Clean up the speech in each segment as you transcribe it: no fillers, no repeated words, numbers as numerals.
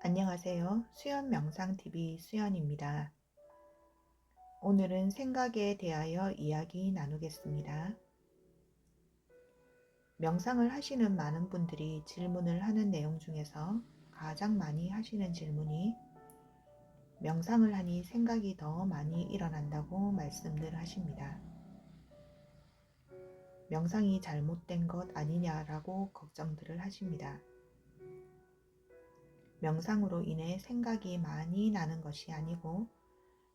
안녕하세요. 수연 명상TV 수연입니다. 오늘은 생각에 대하여 이야기 나누겠습니다. 명상을 하시는 많은 분들이 질문을 하는 내용 중에서 가장 많이 하시는 질문이 명상을 하니 생각이 더 많이 일어난다고 말씀들 하십니다. 명상이 잘못된 것 아니냐라고 걱정들을 하십니다. 명상으로 인해 생각이 많이 나는 것이 아니고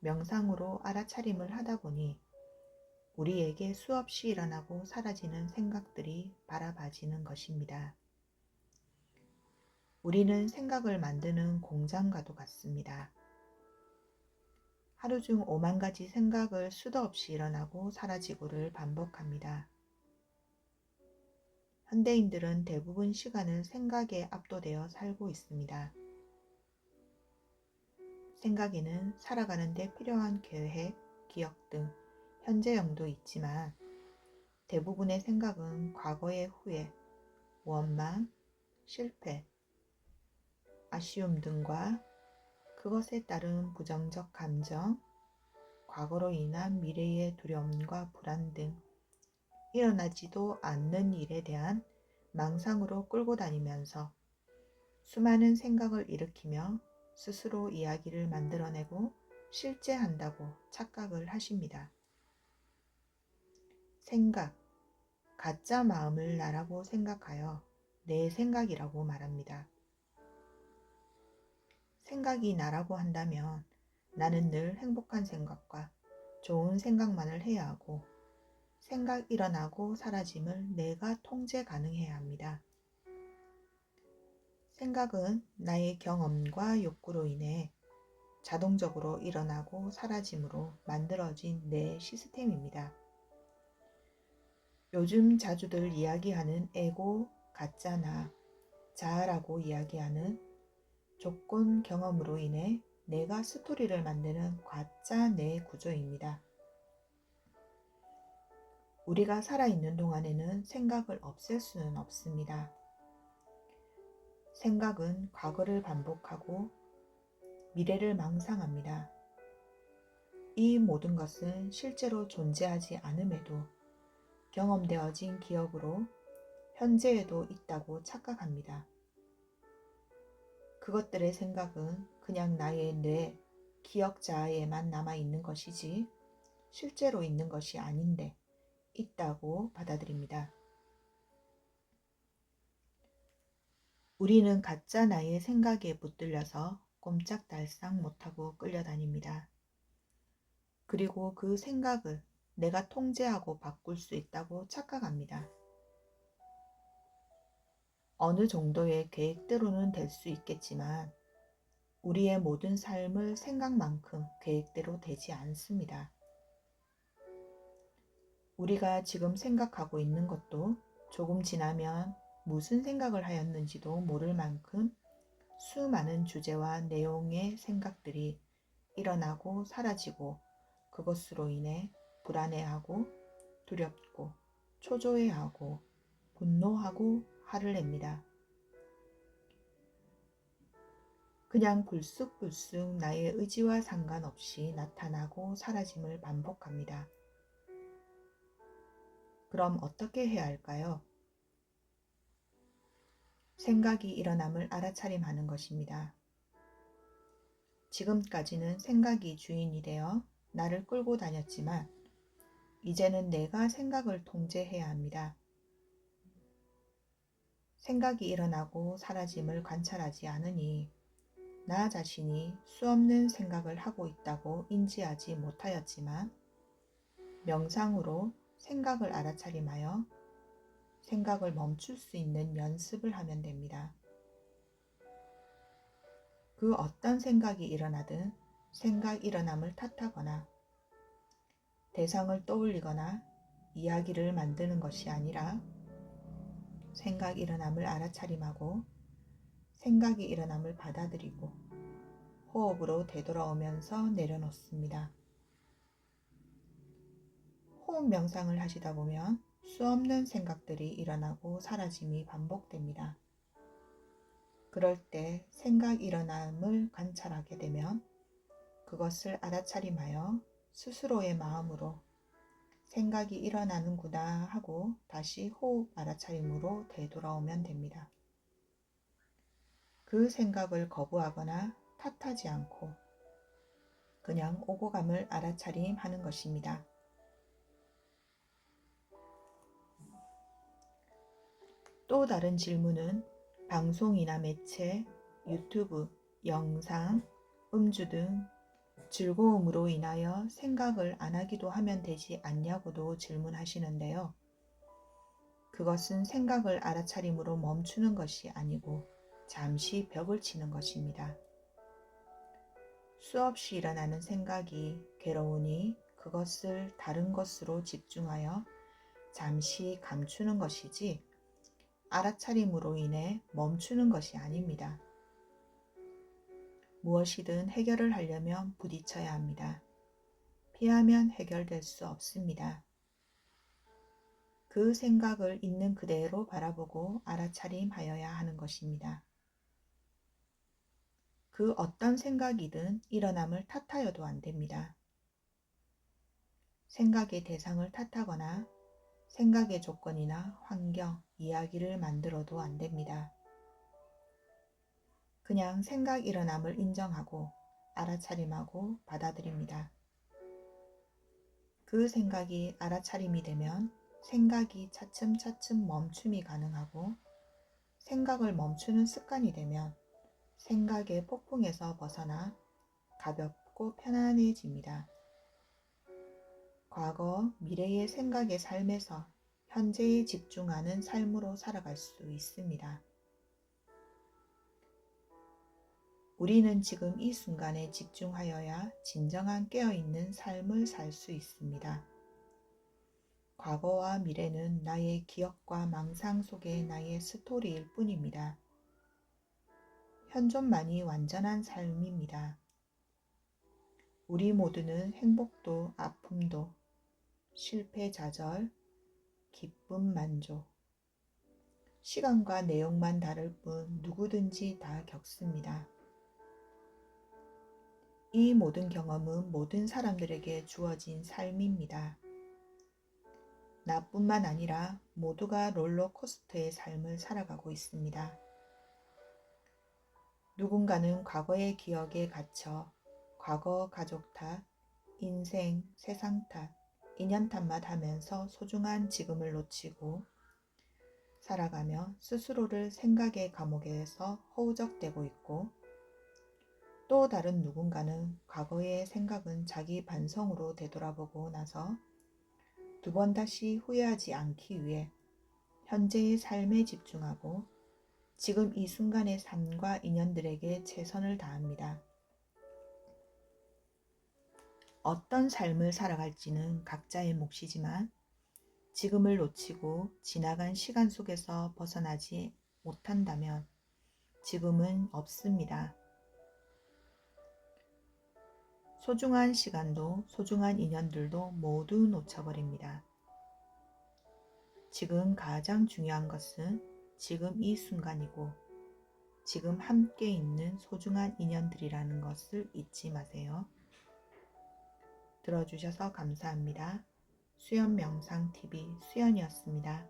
명상으로 알아차림을 하다 보니 우리에게 수없이 일어나고 사라지는 생각들이 바라봐지는 것입니다. 우리는 생각을 만드는 공장과도 같습니다. 하루 중 5만 가지 생각을 수도 없이 일어나고 사라지고를 반복합니다. 현대인들은 대부분 시간을 생각에 압도되어 살고 있습니다. 생각에는 살아가는 데 필요한 계획, 기억 등 현재형도 있지만 대부분의 생각은 과거의 후회, 원망, 실패, 아쉬움 등과 그것에 따른 부정적 감정, 과거로 인한 미래의 두려움과 불안 등 일어나지도 않는 일에 대한 망상으로 끌고 다니면서 수많은 생각을 일으키며 스스로 이야기를 만들어내고 실제한다고 착각을 하십니다. 생각, 가짜 마음을 나라고 생각하여 내 생각이라고 말합니다. 생각이 나라고 한다면 나는 늘 행복한 생각과 좋은 생각만을 해야 하고 생각 일어나고 사라짐을 내가 통제 가능해야 합니다. 생각은 나의 경험과 욕구로 인해 자동적으로 일어나고 사라짐으로 만들어진 내 시스템입니다. 요즘 자주들 이야기하는 에고, 가짜나 자아라고 이야기하는 조건 경험으로 인해 내가 스토리를 만드는 가짜 내 구조입니다. 우리가 살아있는 동안에는 생각을 없앨 수는 없습니다. 생각은 과거를 반복하고 미래를 망상합니다. 이 모든 것은 실제로 존재하지 않음에도 경험되어진 기억으로 현재에도 있다고 착각합니다. 그것들의 생각은 그냥 나의 뇌, 기억 자아에만 남아있는 것이지 실제로 있는 것이 아닌데 있다고 받아들입니다. 우리는 가짜 나의 생각에 붙들려서 꼼짝달싹 못하고 끌려다닙니다. 그리고 그 생각을 내가 통제하고 바꿀 수 있다고 착각합니다. 어느 정도의 계획대로는 될 수 있겠지만 우리의 모든 삶을 생각만큼 계획대로 되지 않습니다. 우리가 지금 생각하고 있는 것도 조금 지나면 무슨 생각을 하였는지도 모를 만큼 수많은 주제와 내용의 생각들이 일어나고 사라지고 그것으로 인해 불안해하고 두렵고 초조해하고 분노하고 화를 냅니다. 그냥 불쑥불쑥 나의 의지와 상관없이 나타나고 사라짐을 반복합니다. 그럼 어떻게 해야 할까요? 생각이 일어남을 알아차림하는 것입니다. 지금까지는 생각이 주인이 되어 나를 끌고 다녔지만 이제는 내가 생각을 통제해야 합니다. 생각이 일어나고 사라짐을 관찰하지 않으니 나 자신이 수없는 생각을 하고 있다고 인지하지 못하였지만 명상으로 생각을 알아차림하여 생각을 멈출 수 있는 연습을 하면 됩니다. 그 어떤 생각이 일어나든 생각 일어남을 탓하거나 대상을 떠올리거나 이야기를 만드는 것이 아니라 생각 일어남을 알아차림하고 생각이 일어남을 받아들이고 호흡으로 되돌아오면서 내려놓습니다. 호흡 명상을 하시다 보면 수없는 생각들이 일어나고 사라짐이 반복됩니다. 그럴 때 생각 일어남을 관찰하게 되면 그것을 알아차림하여 스스로의 마음으로 생각이 일어나는구나 하고 다시 호흡 알아차림으로 되돌아오면 됩니다. 그 생각을 거부하거나 탓하지 않고 그냥 오고 감을 알아차림하는 것입니다. 또 다른 질문은 방송이나 매체, 유튜브, 영상, 음주 등 즐거움으로 인하여 생각을 안 하기도 하면 되지 않냐고도 질문하시는데요. 그것은 생각을 알아차림으로 멈추는 것이 아니고 잠시 벽을 치는 것입니다. 수없이 일어나는 생각이 괴로우니 그것을 다른 것으로 집중하여 잠시 감추는 것이지 알아차림으로 인해 멈추는 것이 아닙니다. 무엇이든 해결을 하려면 부딪혀야 합니다. 피하면 해결될 수 없습니다. 그 생각을 있는 그대로 바라보고 알아차림하여야 하는 것입니다. 그 어떤 생각이든 일어남을 탓하여도 안 됩니다. 생각의 대상을 탓하거나 생각의 조건이나 환경, 이야기를 만들어도 안 됩니다. 그냥 생각 일어남을 인정하고 알아차림하고 받아들입니다. 그 생각이 알아차림이 되면 생각이 차츰차츰 멈춤이 가능하고 생각을 멈추는 습관이 되면 생각의 폭풍에서 벗어나 가볍고 편안해집니다. 과거, 미래의 생각의 삶에서 현재에 집중하는 삶으로 살아갈 수 있습니다. 우리는 지금 이 순간에 집중하여야 진정한 깨어있는 삶을 살 수 있습니다. 과거와 미래는 나의 기억과 망상 속의 나의 스토리일 뿐입니다. 현존만이 완전한 삶입니다. 우리 모두는 행복도 아픔도 실패 좌절, 기쁨 만족, 시간과 내용만 다를 뿐 누구든지 다 겪습니다. 이 모든 경험은 모든 사람들에게 주어진 삶입니다. 나뿐만 아니라 모두가 롤러코스터의 삶을 살아가고 있습니다. 누군가는 과거의 기억에 갇혀 과거 가족 탓, 인생, 세상 탓, 인연 탓만 하면서 소중한 지금을 놓치고 살아가며 스스로를 생각의 감옥에서 허우적대고 있고 또 다른 누군가는 과거의 생각은 자기 반성으로 되돌아보고 나서 두 번 다시 후회하지 않기 위해 현재의 삶에 집중하고 지금 이 순간의 삶과 인연들에게 최선을 다합니다. 어떤 삶을 살아갈지는 각자의 몫이지만 지금을 놓치고 지나간 시간 속에서 벗어나지 못한다면 지금은 없습니다. 소중한 시간도 소중한 인연들도 모두 놓쳐버립니다. 지금 가장 중요한 것은 지금 이 순간이고 지금 함께 있는 소중한 인연들이라는 것을 잊지 마세요. 들어주셔서 감사합니다. 수연명상TV 수연이었습니다.